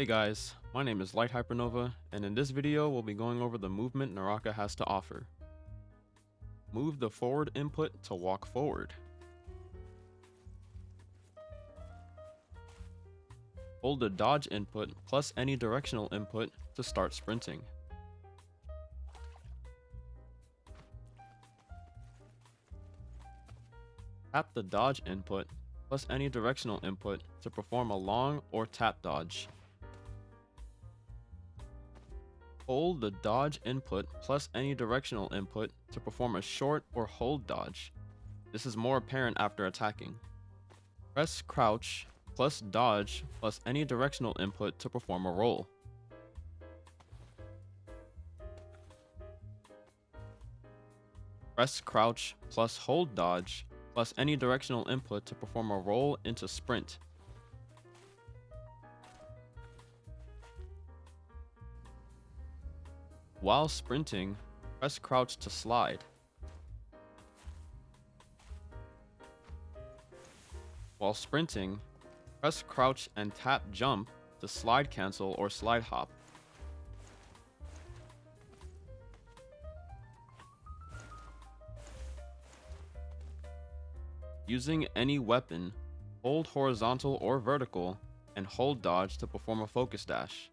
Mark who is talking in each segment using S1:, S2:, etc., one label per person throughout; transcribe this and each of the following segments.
S1: Hey guys, my name is Light Hypernova, and in this video we'll be going over the movement Naraka has to offer. Move the forward input to walk forward. Hold the dodge input plus any directional input to start sprinting. Tap the dodge input plus any directional input to perform a long or tap dodge. Hold the dodge input plus any directional input to perform a short or hold dodge. This is more apparent after attacking. Press crouch plus dodge plus any directional input to perform a roll. Press crouch plus hold dodge plus any directional input to perform a roll into sprint. While sprinting, press crouch to slide. While sprinting, press crouch and tap jump to slide cancel or slide hop. Using any weapon, hold horizontal or vertical and hold dodge to perform a focus dash.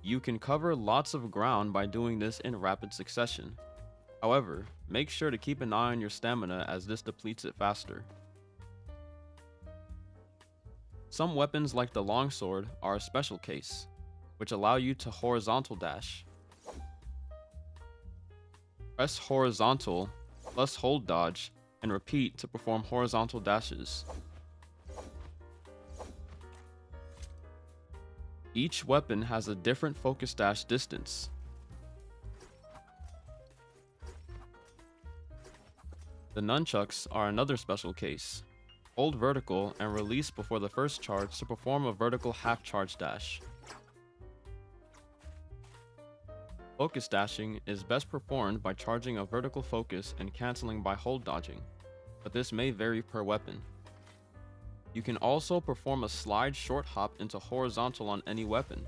S1: You can cover lots of ground by doing this in rapid succession. However, make sure to keep an eye on your stamina as this depletes it faster. Some weapons like the longsword are a special case, which allow you to horizontal dash. Press horizontal plus hold dodge and repeat to perform horizontal dashes. Each weapon has a different focus dash distance. The nunchucks are another special case. Hold vertical and release before the first charge to perform a vertical half charge dash. Focus dashing is best performed by charging a vertical focus and canceling by hold dodging, but this may vary per weapon. You can also perform a slide short hop into horizontal on any weapon.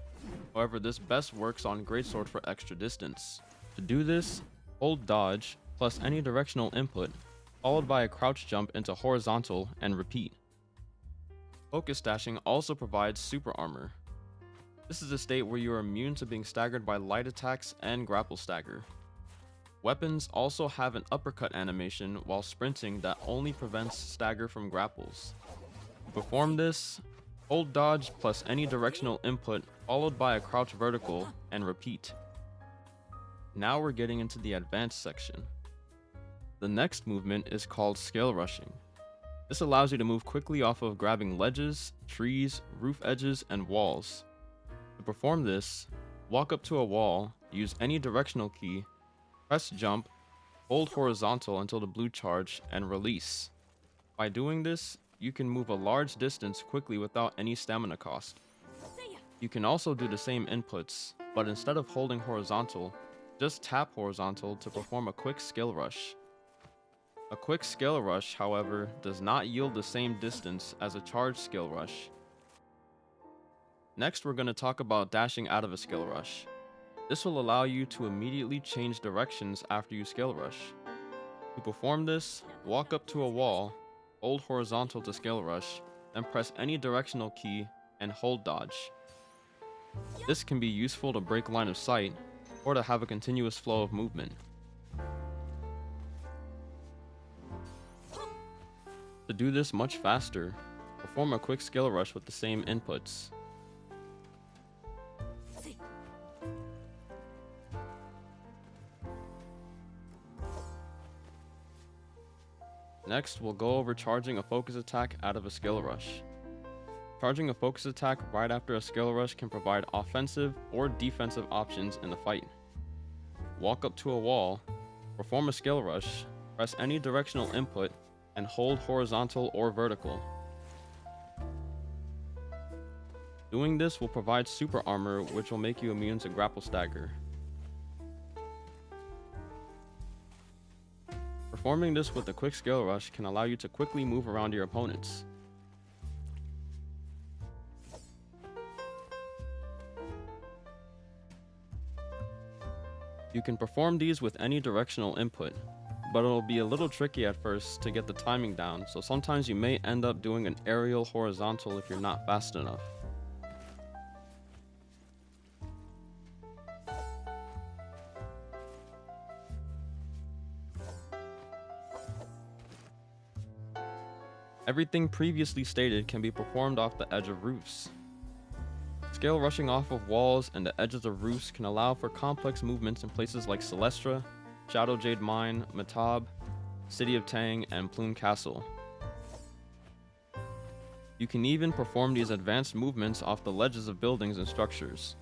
S1: However, this best works on greatsword for extra distance. To do this, hold dodge plus any directional input, followed by a crouch jump into horizontal and repeat. Focus dashing also provides super armor. This is a state where you are immune to being staggered by light attacks and grapple stagger. Weapons also have an uppercut animation while sprinting that only prevents stagger from grapples. To perform this, hold dodge plus any directional input followed by a crouch vertical and repeat. Now we're getting into the advanced section. The next movement is called scale rushing. This allows you to move quickly off of grabbing ledges, trees, roof edges, and walls. To perform this, walk up to a wall, use any directional key, press jump, hold horizontal until the blue charge, and release. By doing this, you can move a large distance quickly without any stamina cost. You can also do the same inputs, but instead of holding horizontal, just tap horizontal to perform a quick skill rush. A quick skill rush, however, does not yield the same distance as a charged skill rush. Next, we're going to talk about dashing out of a skill rush. This will allow you to immediately change directions after you skill rush. To perform this, walk up to a wall, hold horizontal to skill rush, then press any directional key and hold dodge. This can be useful to break line of sight or to have a continuous flow of movement. To do this much faster, perform a quick skill rush with the same inputs. Next, we'll go over charging a focus attack out of a skill rush. Charging a focus attack right after a skill rush can provide offensive or defensive options in the fight. Walk up to a wall, perform a skill rush, press any directional input, and hold horizontal or vertical. Doing this will provide super armor, which will make you immune to grapple stagger. Performing this with a quick scale rush can allow you to quickly move around your opponents. You can perform these with any directional input, but it'll be a little tricky at first to get the timing down, so sometimes you may end up doing an aerial horizontal if you're not fast enough. Everything previously stated can be performed off the edge of roofs. Scale rushing off of walls and the edges of roofs can allow for complex movements in places like Celestra, Shadow Jade Mine, Matab, City of Tang, and Plume Castle. You can even perform these advanced movements off the ledges of buildings and structures.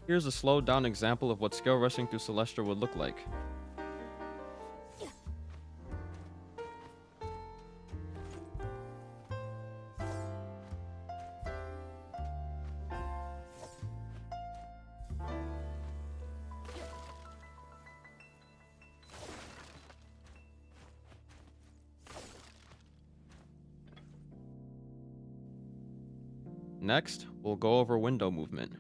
S1: Here's a slowed down example of what scale rushing through Celestra would look like. Next, we'll go over window movement.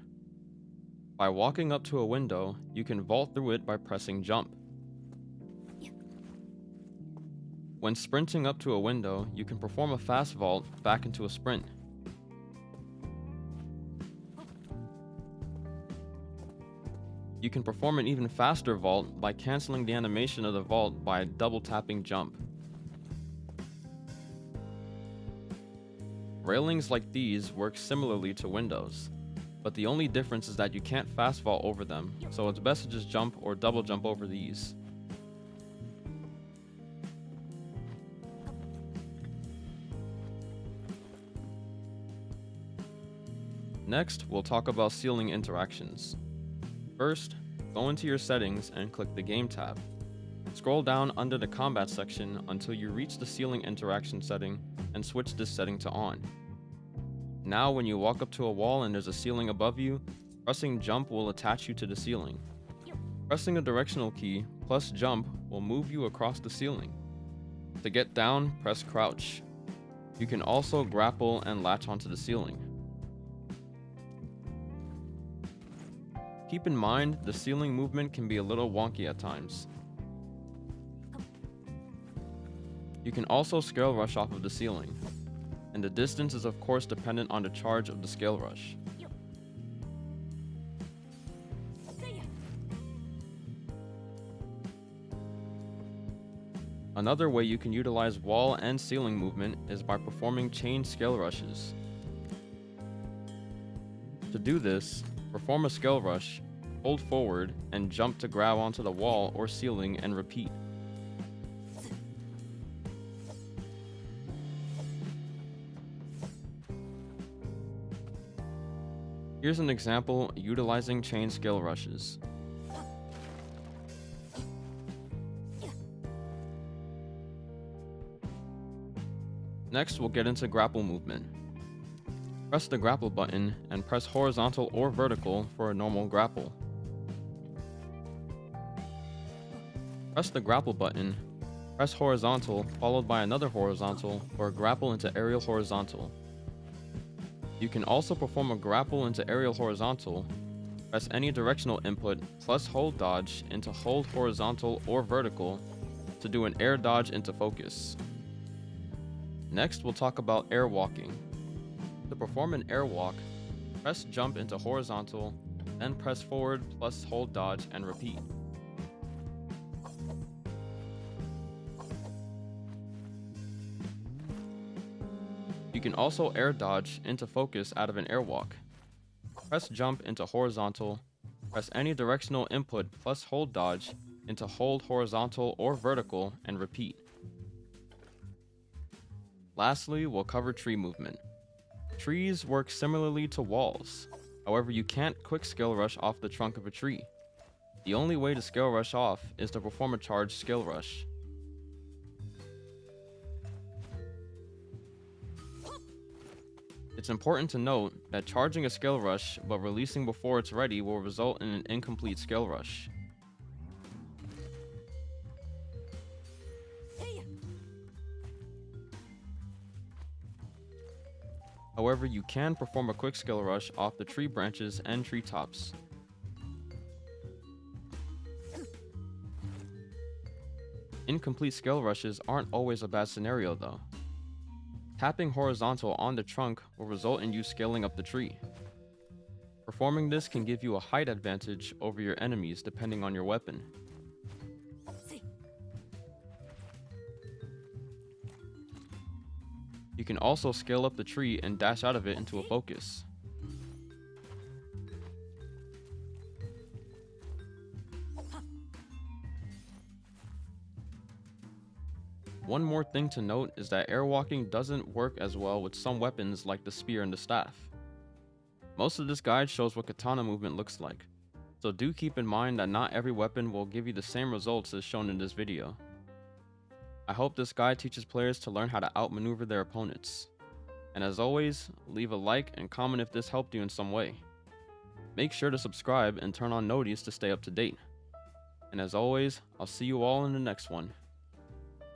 S1: By walking up to a window, you can vault through it by pressing jump. When sprinting up to a window, you can perform a fast vault back into a sprint. You can perform an even faster vault by canceling the animation of the vault by double tapping jump. Railings like these work similarly to windows, but the only difference is that you can't fast vault over them, so it's best to just jump or double jump over these. Next, we'll talk about ceiling interactions. First, go into your settings and click the Game tab. Scroll down under the Combat section until you reach the ceiling interaction setting and switch this setting to on. Now when you walk up to a wall and there's a ceiling above you, pressing jump will attach you to the ceiling. Pressing a directional key plus jump will move you across the ceiling. To get down, press crouch. You can also grapple and latch onto the ceiling. Keep in mind, the ceiling movement can be a little wonky at times. You can also scale rush off of the ceiling, and the distance is of course dependent on the charge of the scale rush. Another way you can utilize wall and ceiling movement is by performing chain scale rushes. To do this, perform a scale rush, hold forward, and jump to grab onto the wall or ceiling and repeat. Here's an example utilizing chain scale rushes. Next, we'll get into grapple movement. Press the grapple button and press horizontal or vertical for a normal grapple. Press the grapple button, press horizontal followed by another horizontal for a grapple into aerial horizontal. You can also perform a grapple into aerial horizontal, press any directional input plus hold dodge into hold horizontal or vertical to do an air dodge into focus. Next, we'll talk about air walking. To perform an air walk, press jump into horizontal, then press forward plus hold dodge and repeat. You can also air dodge into focus out of an airwalk. Press jump into horizontal, press any directional input plus hold dodge into hold horizontal or vertical and repeat. Lastly, we'll cover tree movement. Trees work similarly to walls. However, you can't quick scale rush off the trunk of a tree. The only way to scale rush off is to perform a charged scale rush. The It's important to note that charging a skill rush but releasing before it's ready will result in an incomplete skill rush. However, you can perform a quick skill rush off the tree branches and treetops. Incomplete skill rushes aren't always a bad scenario though. Tapping horizontal on the trunk will result in you scaling up the tree. Performing this can give you a height advantage over your enemies depending on your weapon. You can also scale up the tree and dash out of it into a focus. One more thing to note is that airwalking doesn't work as well with some weapons like the spear and the staff. Most of this guide shows what katana movement looks like, so do keep in mind that not every weapon will give you the same results as shown in this video. I hope this guide teaches players to learn how to outmaneuver their opponents. And as always, leave a like and comment if this helped you in some way. Make sure to subscribe and turn on noties to stay up to date. And as always, I'll see you all in the next one.